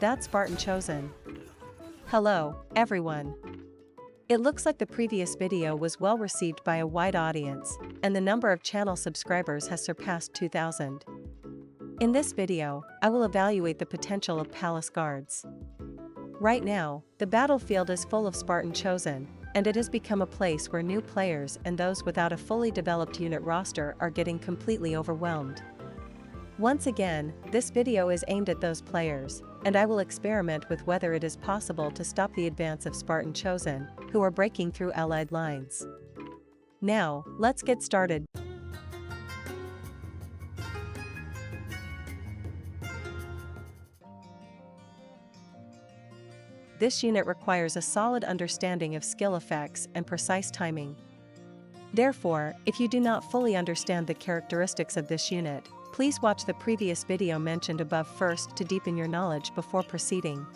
That Spartan chosen. Hello, everyone. It looks like the previous video was well received by a wide audience, and the number of channel subscribers has surpassed 2,000. In this video, I will evaluate the potential of palace guards. Right now, the battlefield is full of Spartan chosen, and it has become a place where new players and those without a fully developed unit roster are getting completely overwhelmed. Once again, this video is aimed at those players, and I will experiment with whether it is possible to stop the advance of Spartan chosen, who are breaking through allied lines. Now, let's get started. This unit requires a solid understanding of skill effects and precise timing. Therefore, if you do not fully understand the characteristics of this unit, please watch the previous video mentioned above first to deepen your knowledge before proceeding.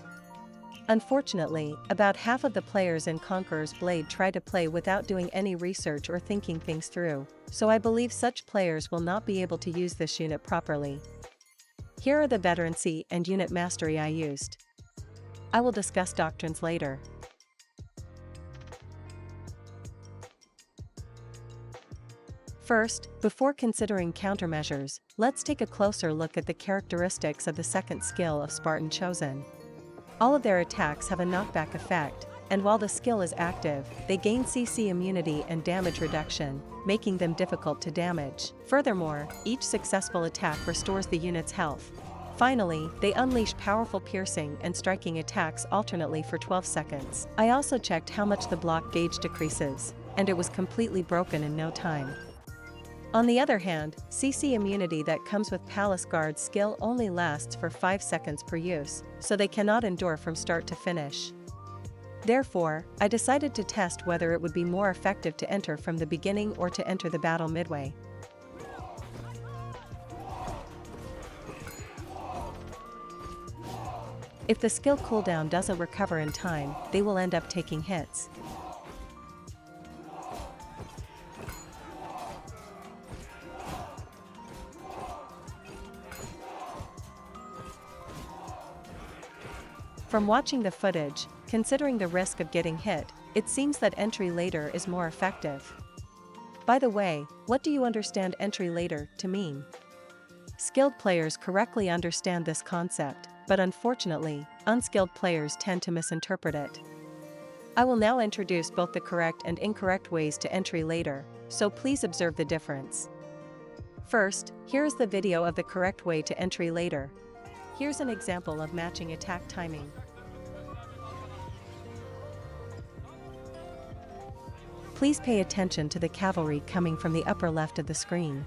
Unfortunately, about half of the players in Conqueror's Blade try to play without doing any research or thinking things through, so I believe such players will not be able to use this unit properly. Here are the Davinci and unit mastery I used. I will discuss doctrines later. First, before considering countermeasures, let's take a closer look at the characteristics of the second skill of Spartan chosen. All of their attacks have a knockback effect, and while the skill is active, they gain CC immunity and damage reduction, making them difficult to damage. Furthermore, each successful attack restores the unit's health. Finally, they unleash powerful piercing and striking attacks alternately for 12 seconds. I also checked how much the block gauge decreases, and it was completely broken in no time. On the other hand, CC immunity that comes with Palace Guard's skill only lasts for 5 seconds per use, so they cannot endure from start to finish. Therefore, I decided to test whether it would be more effective to enter from the beginning or to enter the battle midway. If the skill cooldown doesn't recover in time, they will end up taking hits. From watching the footage, considering the risk of getting hit, it seems that entry later is more effective. By the way, what do you understand entry later to mean? Skilled players correctly understand this concept, but unfortunately, unskilled players tend to misinterpret it. I will now introduce both the correct and incorrect ways to entry later, so please observe the difference. First, here is the video of the correct way to entry later. Here's an example of matching attack timing. Please pay attention to the cavalry coming from the upper left of the screen.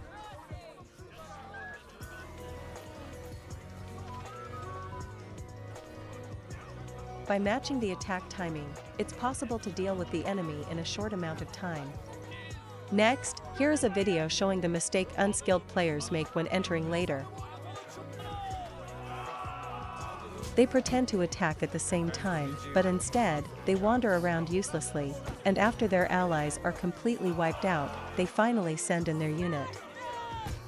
By matching the attack timing, it's possible to deal with the enemy in a short amount of time. Next, here is a video showing the mistake unskilled players make when entering later. They pretend to attack at the same time, but instead, they wander around uselessly, and after their allies are completely wiped out, they finally send in their unit.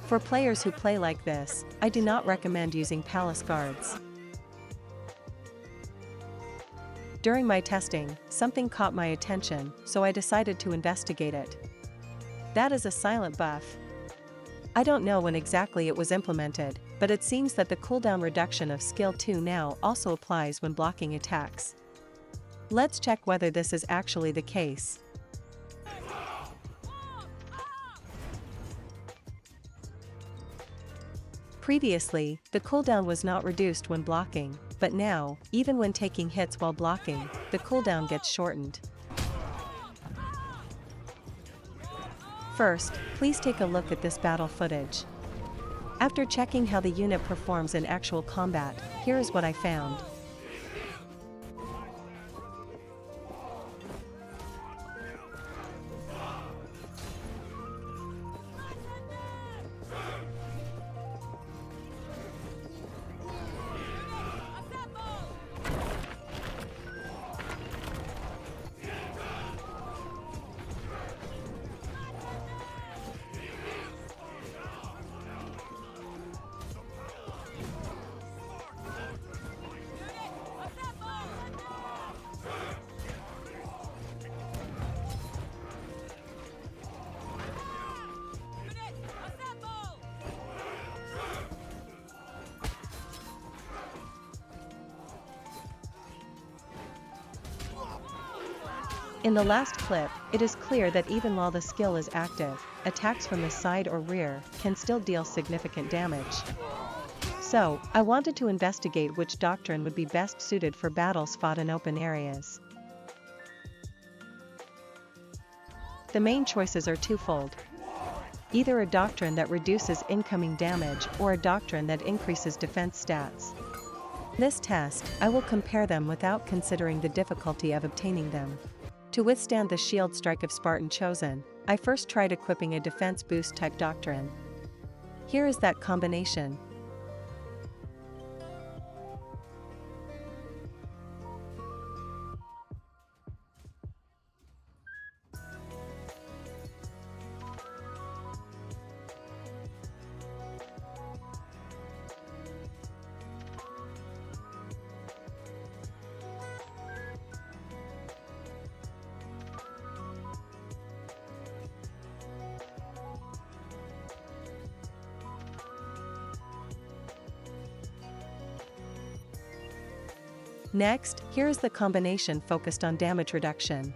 For players who play like this, I do not recommend using Palace Guards. During my testing, something caught my attention, so I decided to investigate it. That is a silent buff. I don't know when exactly it was implemented, but it seems that the cooldown reduction of skill 2 now also applies when blocking attacks. Let's check whether this is actually the case. Previously, the cooldown was not reduced when blocking, but now, even when taking hits while blocking, the cooldown gets shortened. First, please take a look at this battle footage. After checking how the unit performs in actual combat, here is what I found. In the last clip, it is clear that even while the skill is active, attacks from the side or rear can still deal significant damage. So, I wanted to investigate which doctrine would be best suited for battles fought in open areas. The main choices are twofold. Either a doctrine that reduces incoming damage or a doctrine that increases defense stats. In this test, I will compare them without considering the difficulty of obtaining them. To withstand the shield strike of Spartan chosen, I first tried equipping a defense boost type doctrine. Here is that combination. Next, here is the combination focused on damage reduction.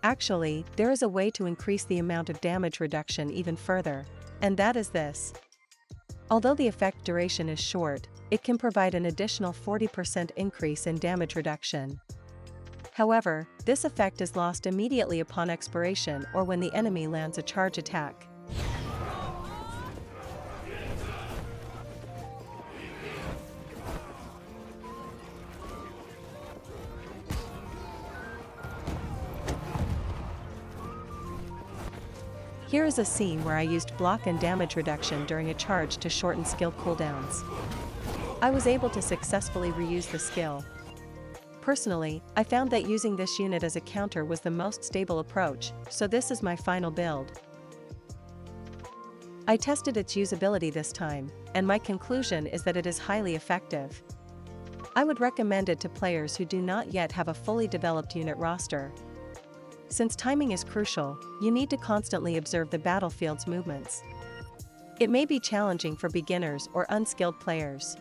Actually, there is a way to increase the amount of damage reduction even further, and that is this. Although the effect duration is short, it can provide an additional 40% increase in damage reduction. However, this effect is lost immediately upon expiration or when the enemy lands a charge attack. Here is a scene where I used block and damage reduction during a charge to shorten skill cooldowns. I was able to successfully reuse the skill. Personally, I found that using this unit as a counter was the most stable approach, so this is my final build. I tested its usability this time, and my conclusion is that it is highly effective. I would recommend it to players who do not yet have a fully developed unit roster. Since timing is crucial, you need to constantly observe the battlefield's movements. It may be challenging for beginners or unskilled players.